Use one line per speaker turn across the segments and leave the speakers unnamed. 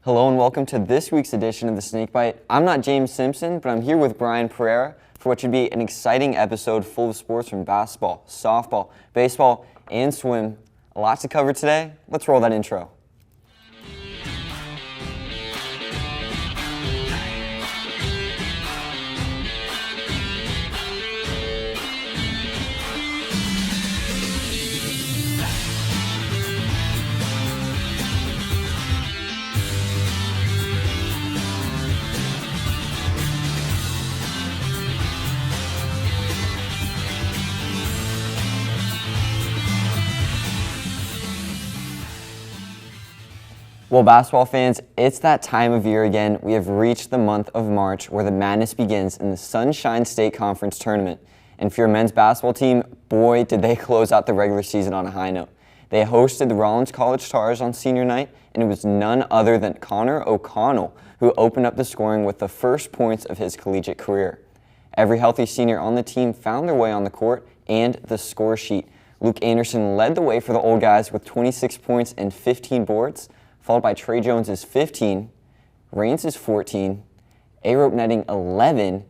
Hello and welcome to this week's edition of the Snakebite. I'm not James Simpson, but I'm here with Brian Pereira for what should be an exciting episode full of sports from basketball, softball, baseball, and swim. A lot to cover today. Let's roll that intro. Well, basketball fans, it's that time of year again. We have reached the month of March where the madness begins in the Sunshine State Conference Tournament. And for your men's basketball team, boy, did they close out the regular season on a high note. They hosted the Rollins College Stars on senior night, and it was none other than Connor O'Connell who opened up the scoring with the first points of his collegiate career. Every healthy senior on the team found their way on the court and the score sheet. Luke Anderson led the way for the old guys with 26 points and 15 boards. Followed by Trey Jones' 15, Raines' 14, A-Rope netting 11,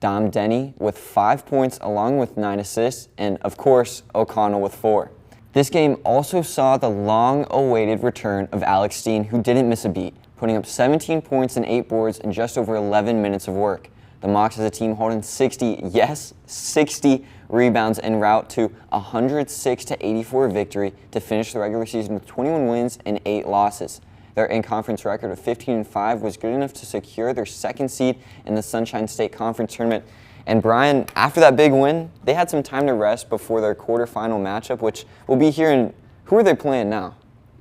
Dom Denny with 5 points along with 9 assists, and of course, O'Connell with 4. This game also saw the long-awaited return of Alex Steen, who didn't miss a beat, putting up 17 points and 8 boards in just over 11 minutes of work. The Mocs as a team holding 60 rebounds en route to a 106-84 victory to finish the regular season with 21 wins and 8 losses. Their in-conference record of 15-5 was good enough to secure their second seed in the Sunshine State Conference Tournament. And Brian, after that big win, they had some time to rest before their quarterfinal matchup, which we'll be hearing. Who are they playing now?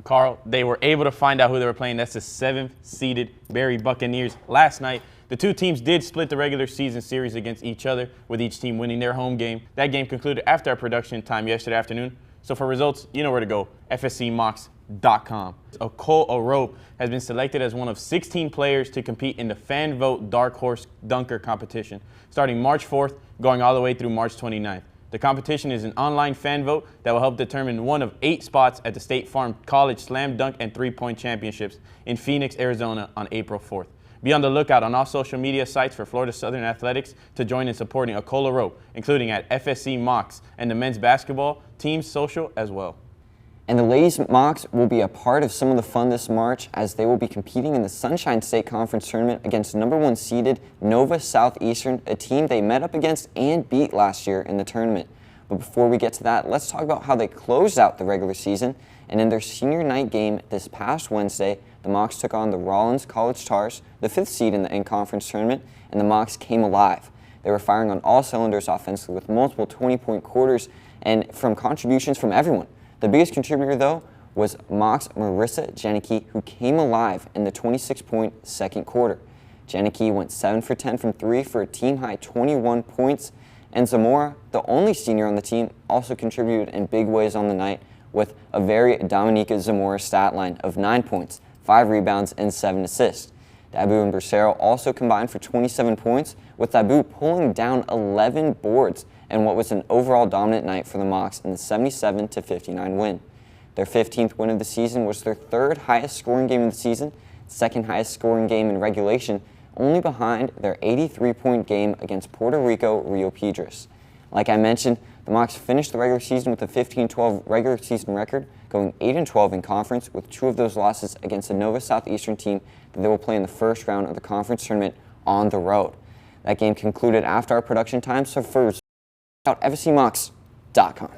Carl, they were able to find out who they were playing. That's the 7th-seeded Berry Buccaneers last night. The two teams did split the regular season series against each other, with each team winning their home game. That game concluded after our production time yesterday afternoon. So for results, you know where to go, FSCMocs.com. 𝙏𝙀 𝙎𝙉 has been selected as one of 16 players to compete in the Fan Vote Dark Horse Dunker competition, starting March 4th, going all the way through March 29th. The competition is an online fan vote that will help determine one of 8 spots at the State Farm College Slam Dunk and 3-Point Championships in Phoenix, Arizona on April 4th. Be on the lookout on all social media sites for Florida Southern Athletics to join in supporting 𝙏𝙀 𝙎𝙉, including at FSC Mocs and the men's basketball team's social as well.
And the ladies' Mocs will be a part of some of the fun this March as they will be competing in the Sunshine State Conference Tournament against #1 seeded Nova Southeastern, a team they met up against and beat last year in the tournament. But before we get to that, let's talk about how they closed out the regular season. And in their senior night game this past Wednesday, the Mocs took on the Rollins College Stars, the 5th seed in the in-conference tournament, and the Mocs came alive. They were firing on all cylinders offensively with multiple 20-point quarters and from contributions from everyone. The biggest contributor, though, was Mocs' Marissa Janicki, who came alive in the 26-point second quarter. Janicki went 7 for 10 from 3 for a team-high 21 points, and Zamora, the only senior on the team, also contributed in big ways on the night with a very Dominica Zamora stat line of 9 points, 5 rebounds, and 7 assists. Dabu and Bracero also combined for 27 points, with Dabu pulling down 11 boards in what was an overall dominant night for the Mocs in the 77-59 win. Their 15th win of the season was their 3rd highest scoring game of the season, 2nd highest scoring game in regulation, only behind their 83-point game against Puerto Rico Rio Piedras. Like I mentioned, the Mocs finished the regular season with a 15-12 regular season record, going 8-12 in conference, with 2 of those losses against the Nova Southeastern team that they will play in the first round of the conference tournament on the road. That game concluded after our production time, so first, out FSCMocs.com.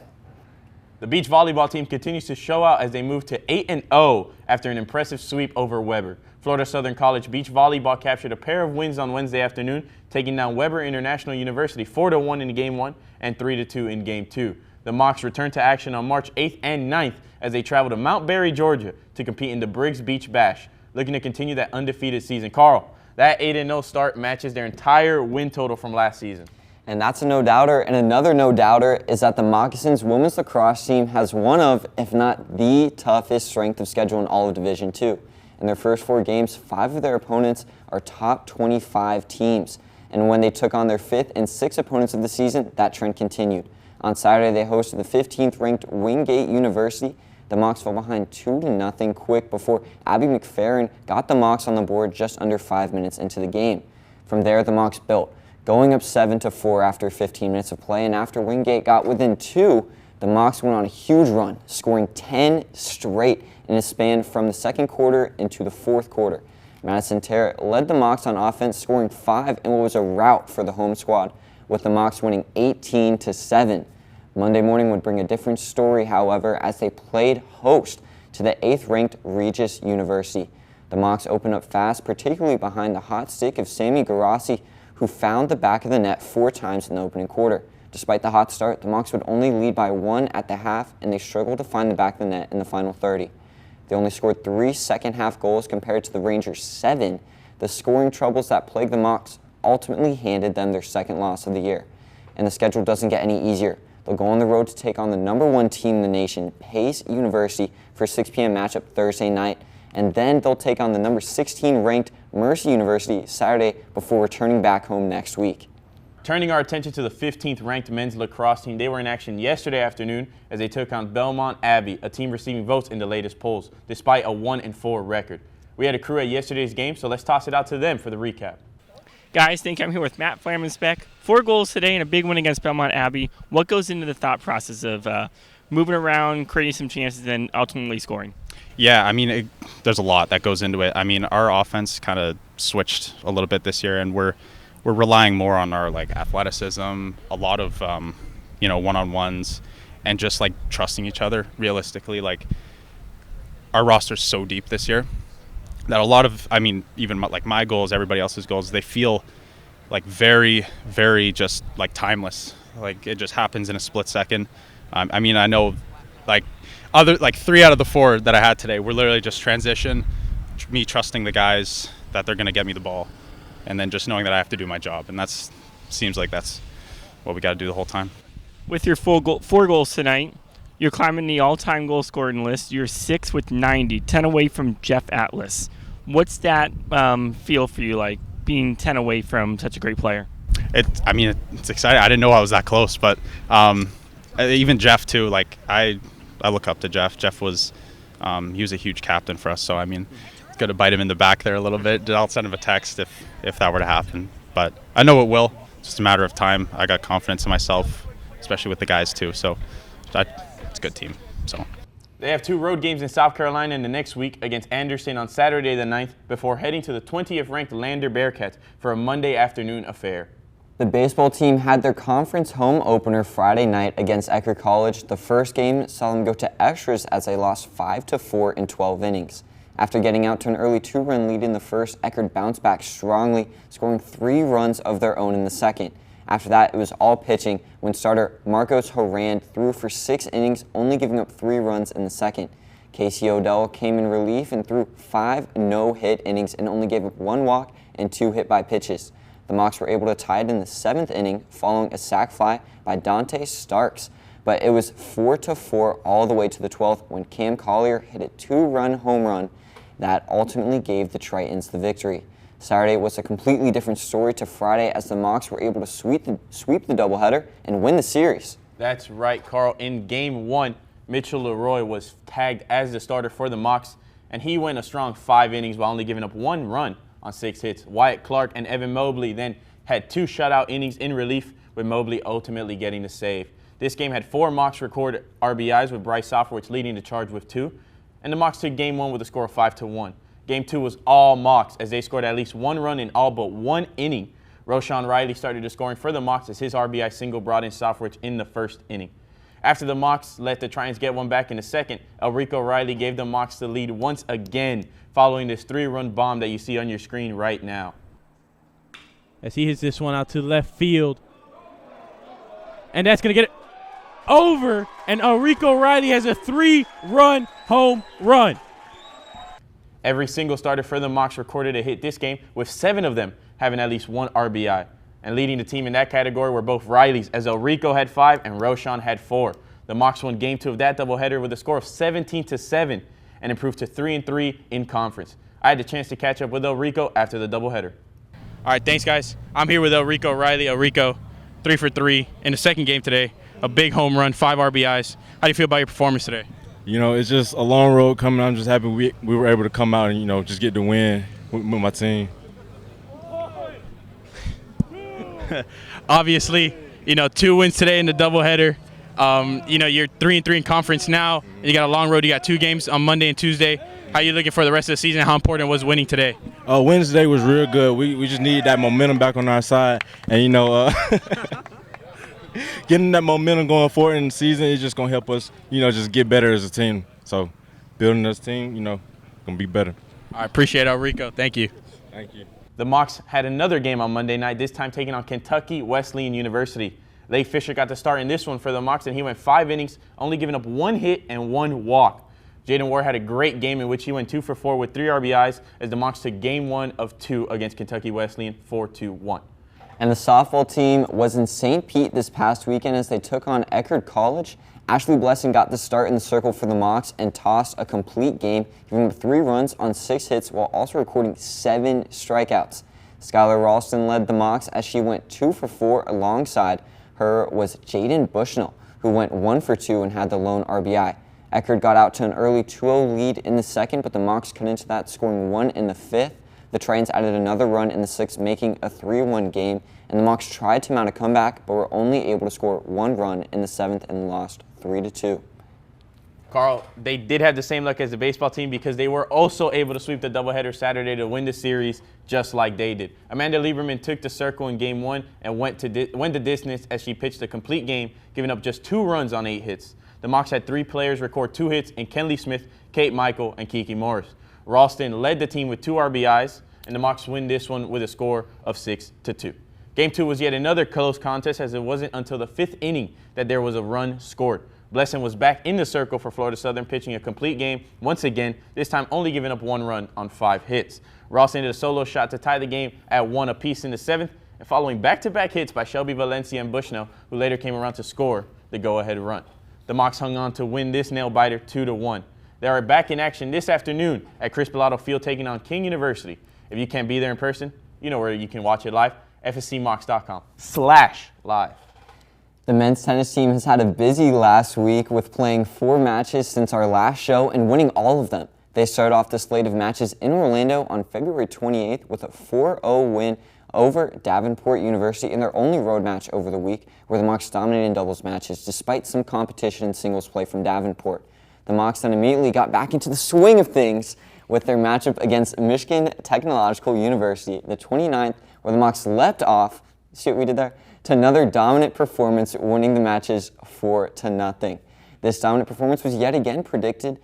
The beach volleyball team continues to show out as they move to 8-0 after an impressive sweep over Weber. Florida Southern College beach volleyball captured a pair of wins on Wednesday afternoon, taking down Weber International University 4-1 in Game 1 and 3-2 in Game 2. The Mocs return to action on March 8th and 9th as they travel to Mount Berry, Georgia to compete in the Briggs Beach Bash, looking to continue that undefeated season. Carl, that 8-0 start matches their entire win total from last season.
And that's a no-doubter. And another no-doubter is that the Moccasins women's lacrosse team has one of, if not the toughest strength of schedule in all of Division II. In their first 4 games, 5 of their opponents are top 25 teams. And when they took on their 5th and 6th opponents of the season, that trend continued. On Saturday, they hosted the 15th-ranked Wingate University. the Mocs fell behind 2-0 quick before Abby McFerrin got the Mocs on the board just under 5 minutes into the game. From there, the Mocs built, going up 7-4 after 15 minutes of play, and after Wingate got within 2, the Mocs went on a huge run, scoring 10 straight in a span from the second quarter into the fourth quarter. Madison Terrett led the Mocs on offense, scoring 5 in what was a rout for the home squad, with the Mocs winning 18-7. Monday morning would bring a different story, however, as they played host to the 8th-ranked Regis University. The Mocs opened up fast, particularly behind the hot stick of Sammy Garassi, who found the back of the net 4 times in the opening quarter. Despite the hot start, the Mocs would only lead by 1 at the half, and they struggled to find the back of the net in the final 30. They only scored 3 second-half goals compared to the Rangers' 7. The scoring troubles that plagued the Mocs ultimately handed them their second loss of the year. And the schedule doesn't get any easier. They'll go on the road to take on the #1 team in the nation, Pace University, for a 6 p.m. matchup Thursday night. And then they'll take on the number 16-ranked Mercy University Saturday before returning back home next week.
Turning our attention to the 15th-ranked men's lacrosse team, they were in action yesterday afternoon as they took on Belmont Abbey, a team receiving votes in the latest polls, despite a 1-4 record. We had a crew at yesterday's game, so let's toss it out to them for the recap.
Guys, thank you. I'm here with Matt Flammenspec. 4 goals today and a big win against Belmont Abbey. What goes into the thought process of moving around, creating some chances, and ultimately scoring?
Yeah, I mean, there's a lot that goes into it. I mean, our offense kind of switched a little bit this year, and we're relying more on our athleticism, a lot of one-on-ones, and just trusting each other. Realistically, our roster's so deep this year that a lot of, even my goals, everybody else's goals, they feel very, very just timeless. It just happens in a split second. I know 3 out of the 4 that I had today were literally just transition, me trusting the guys that they're going to get me the ball, and then just knowing that I have to do my job. And seems like that's what we got to do the whole time.
With your 4 goals tonight, you're climbing the all-time goal scoring list. You're 6th with 90, 10 away from Jeff Atlas. What's that feel for you like, being 10 away from such a great player?
It's exciting. I didn't know I was that close, but even Jeff too. I look up to Jeff. Jeff was he was a huge captain for us. So it's good to bite him in the back there a little bit. I'll send him a text if that were to happen. But I know it will. It's just a matter of time. I got confidence in myself, especially with the guys too. So it's a good team. So.
They have 2 road games in South Carolina in the next week against Anderson on Saturday the 9th before heading to the 20th-ranked Lander Bearcats for a Monday afternoon affair.
The baseball team had their conference home opener Friday night against Eckerd College. The first game saw them go to extras as they lost 5-4 in 12 innings. After getting out to an early 2-run lead in the first, Eckerd bounced back strongly, scoring 3 runs of their own in the second. After that, it was all pitching when starter Marcos Horan threw for 6 innings, only giving up 3 runs in the second. Casey Odell came in relief and threw 5 no-hit innings and only gave up 1 walk and 2 hit-by pitches. The Mocs were able to tie it in the 7th inning following a sac fly by Dante Starks, but it was 4-4 all the way to the 12th when Cam Collier hit a 2-run home run that ultimately gave the Tritons the victory. Saturday was a completely different story to Friday as the Mocs were able to sweep the doubleheader and win the series.
That's right, Carl. In Game 1, Mitchell Leroy was tagged as the starter for the Mocs, and he went a strong 5 innings while only giving up 1 run on 6 hits. Wyatt Clark and Evan Mobley then had 2 shutout innings in relief, with Mobley ultimately getting the save. This game had 4 Mocs record RBIs, with Bryce Sofowicz leading the charge with 2, and the Mocs took Game 1 with a score of 5-1. Game 2 was all Mocs as they scored at least 1 run in all but 1 inning. Roshan Riley started the scoring for the Mocs as his RBI single brought in Sofowicz in the first inning. After the Mocs let the Tritons get one back in the second, Elrico Riley gave the Mocs the lead once again following this 3-run bomb that you see on your screen right now.
As he hits this one out to left field. And that's going to get it over, and Elrico Riley has a 3-run home run.
Every single starter for the Mocs recorded a hit this game, with 7 of them having at least 1 RBI. And leading the team in that category were both Rileys, as Elrico had 5 and Roshan had 4. The Mocs won Game 2 of that doubleheader with a score of 17-7 and improved to 3-3 in conference. I had the chance to catch up with Elrico after the doubleheader. All right, thanks, guys. I'm here with Elrico Riley. Elrico, 3 for 3 in the second game today. A big home run, 5 RBIs. How do you feel about your performance today?
You know, it's just a long road coming. I'm just happy we were able to come out and, you know, just get the win with my team.
Obviously, you know, 2 wins today in the doubleheader. You know, you're 3-3 in conference now. You got a long road. You got 2 games on Monday and Tuesday. How are you looking for the rest of the season? How important was winning today?
Wednesday was real good. We just needed that momentum back on our side. And, you know, getting that momentum going forward in the season is just going to help us, you know, just get better as a team. So building this team, you know, going to be better.
I appreciate it, Rico. Thank you.
Thank you.
The Mocs had another game on Monday night, this time taking on Kentucky Wesleyan University. Leigh Fisher got the start in this one for the Mocs, and he went 5 innings, only giving up 1 hit and 1 walk. Jaden Ward had a great game in which he went 2 for 4 with 3 RBIs as the Mocs took game 1 of 2 against Kentucky Wesleyan 4-1.
And the softball team was in St. Pete this past weekend as they took on Eckerd College. Ashley Blessing got the start in the circle for the Mocs and tossed a complete game, giving up 3 runs on 6 hits while also recording 7 strikeouts. Skylar Ralston led the Mocs as she went 2 for 4. Alongside her was Jaden Bushnell, who went 1 for 2 and had the lone RBI. Eckerd got out to an early 2-0 lead in the second, but the Mocs cut into that, scoring 1 in the 5th. The Trains added another run in the 6th, making a 3-1 game, and the Mocs tried to mount a comeback, but were only able to score 1 run in the 7th and lost 3-2.
Carl, they did have the same luck as the baseball team because they were also able to sweep the doubleheader Saturday to win the series just like they did. Amanda Lieberman took the circle in game 1 and went the distance as she pitched a complete game, giving up just 2 runs on 8 hits. The Mocs had 3 players record 2 hits in Kenley Smith, Kate Michael, and Kiki Morris. Ralston led the team with 2 RBIs, and the Mocs win this one with a score of 6-2. Game 2 was yet another close contest as it wasn't until the 5th inning that there was a run scored. Blessing was back in the circle for Florida Southern, pitching a complete game once again, this time only giving up 1 run on 5 hits. Ralston did a solo shot to tie the game at 1 apiece in the 7th, and following back-to-back hits by Shelby Valencia and Bushnell, who later came around to score the go-ahead run. The Mocs hung on to win this nail-biter 2-1. They are back in action this afternoon at Chris Pilato Field taking on King University. If you can't be there in person, you know where you can watch it live, fscmocs.com/live.
The men's tennis team has had a busy last week with playing 4 matches since our last show and winning all of them. They started off the slate of matches in Orlando on February 28th with a 4-0 win over Davenport University in their only road match over the week, where the Mocs dominated in doubles matches despite some competition in singles play from Davenport. The Mocs then immediately got back into the swing of things with their matchup against Michigan Technological University, the 29th, where the Mocs leapt off, see what we did there, to another dominant performance, winning the matches 4-0. This dominant performance was yet again predicated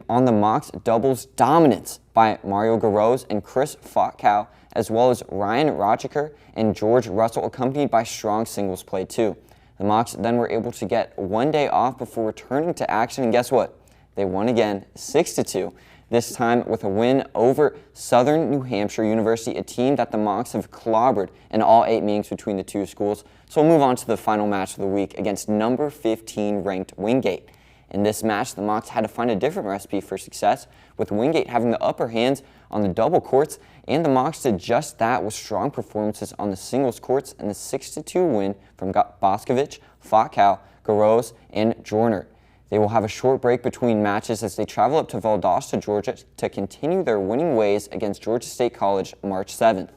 on the Mocs doubles dominance by Mario Garros and Chris Fotkow, as well as Ryan Rochiker and George Russell, accompanied by strong singles play too. The Mocs then were able to get 1 day off before returning to action, and guess what? They won again 6-2. This time with a win over Southern New Hampshire University, a team that the Mocs have clobbered in all 8 meetings between the 2 schools. So we'll move on to the final match of the week against number 15 ranked Wingate. In this match, the Mocs had to find a different recipe for success, with Wingate having the upper hands on the double courts, and the Mocs did just that with strong performances on the singles courts and the 6-2 win from Boscovich, Fotkow, Garros, and Jorner. They will have a short break between matches as they travel up to Valdosta, Georgia to continue their winning ways against Georgia State College March 7th.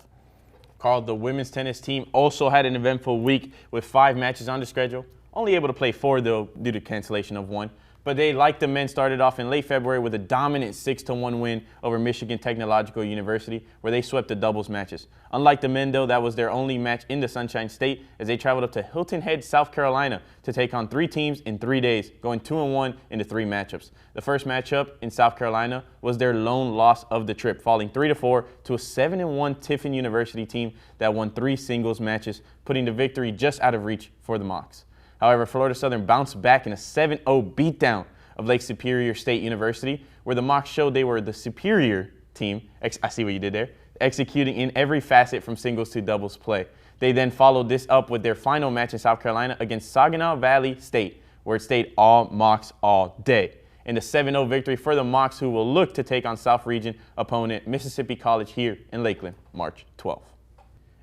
Carl, the women's tennis team also had an eventful week with 5 matches on the schedule. Only able to play 4, though, due to cancellation of 1. But they, like the men, started off in late February with a dominant 6-1 win over Michigan Technological University, where they swept the doubles matches. Unlike the men, though, that was their only match in the Sunshine State as they traveled up to Hilton Head, South Carolina to take on 3 teams in 3 days, going 2-1 into 3 matchups. The first matchup in South Carolina was their lone loss of the trip, falling 3-4 to a 7-1 Tiffin University team that won 3 singles matches, putting the victory just out of reach for the Mocs. However, Florida Southern bounced back in a 7-0 beatdown of Lake Superior State University, where the Mocs showed they were the superior team. I see what you did there. Executing in every facet from singles to doubles play. They then followed this up with their final match in South Carolina against Saginaw Valley State, where it stayed all Mocs all day. In the 7-0 victory for the Mocs, who will look to take on South Region opponent Mississippi College here in Lakeland, March 12th.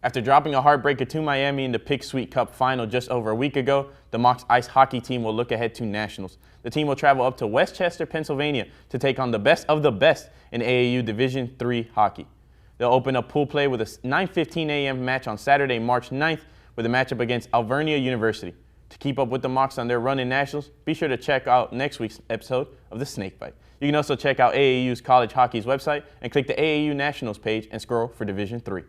After dropping a heartbreaker to Miami in the Pick Sweet Cup final just over a week ago, the MLAX ice hockey team will look ahead to nationals. The team will travel up to Westchester, Pennsylvania to take on the best of the best in AAU Division III hockey. They'll open up pool play with a 9:15 a.m. match on Saturday, March 9th, with a matchup against Alvernia University. To keep up with the MLAX on their run in nationals, be sure to check out next week's episode of the Snakebite. You can also check out AAU's college hockey's website and click the AAU Nationals page and scroll for Division III.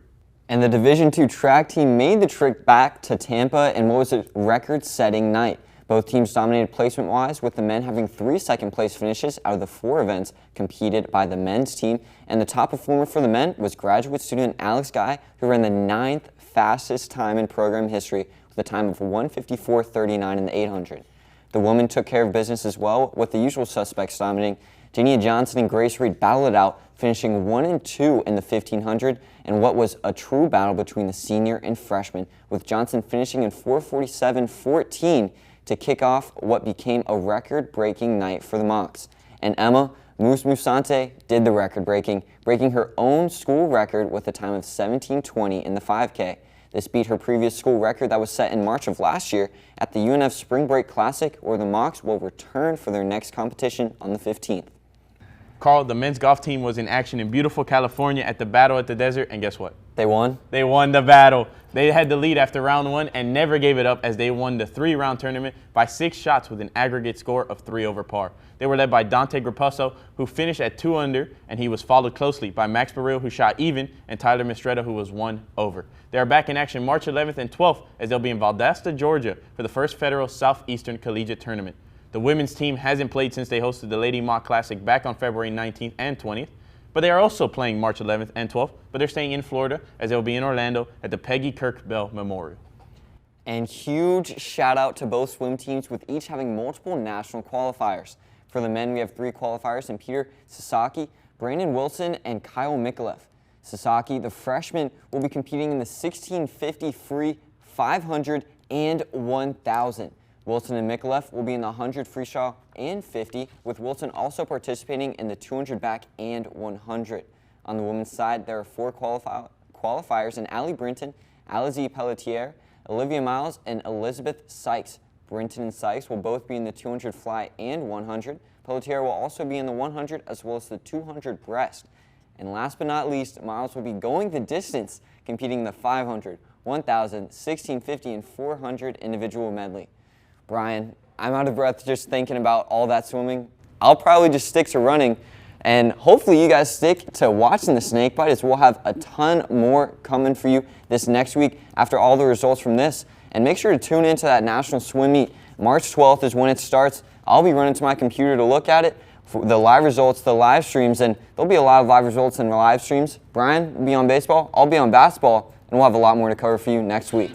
And the Division II track team made the trip back to Tampa in what was a record-setting night. Both teams dominated placement-wise, with the men having 3 second-place finishes out of the 4 events competed by the men's team. And the top performer for the men was graduate student Alex Guy, who ran the 9th fastest time in program history with a time of 1:54.39 in the 800. The women took care of business as well, with the usual suspects dominating. Jania Johnson and Grace Reed battled it out, finishing 1 and 2 in the 1500, and what was a true battle between the senior and freshman, with Johnson finishing in 4:47.14 to kick off what became a record-breaking night for the MLAX. And Emma Musante did the record-breaking, breaking her own school record with a time of 17:20 in the 5K. This beat her previous school record that was set in March of last year at the UNF Spring Break Classic, where the MLAX will return for their next competition on the 15th.
Carl, the men's golf team was in action in beautiful California at the Battle at the Desert, and guess what?
They won?
They won the battle. They had the lead after round 1 and never gave it up as they won the 3-round tournament by 6 shots with an aggregate score of 3 over par. They were led by Dante Grapusso, who finished at 2 under, and he was followed closely by Max Baril, who shot even, and Tyler Mistretta, who was 1 over. They are back in action March 11th and 12th as they'll be in Valdosta, Georgia for the first Federal Southeastern Collegiate Tournament. The women's team hasn't played since they hosted the Lady Mock Classic back on February 19th and 20th, but they are also playing March 11th and 12th, but they're staying in Florida as they'll be in Orlando at the Peggy Kirk Bell Memorial.
And huge shout out to both swim teams, with each having multiple national qualifiers. For the men, we have 3 qualifiers in Peter Sasaki, Brandon Wilson, and Kyle Mikulev. Sasaki, the freshman, will be competing in the 1650 free, 500, and 1000. Wilson and Mikulev will be in the 100 freestyle and 50, with Wilson also participating in the 200 back and 100. On the women's side, there are 4 qualifiers in Allie Brinton, Alize Pelletier, Olivia Miles, and Elizabeth Sykes. Brinton and Sykes will both be in the 200 fly and 100. Pelletier will also be in the 100 as well as the 200 breast. And last but not least, Miles will be going the distance, competing in the 500, 1,000, 1650, and 400 individual medley. Brian, I'm out of breath just thinking about all that swimming. I'll probably just stick to running, and hopefully you guys stick to watching the Snakebite, as we'll have a ton more coming for you this next week after all the results from this. And make sure to tune into that national swim meet. March 12th is when it starts. I'll be running to my computer to look at it, for the live results, the live streams, and there'll be a lot of live results and live streams. Brian will be on baseball, I'll be on basketball, and we'll have a lot more to cover for you next week.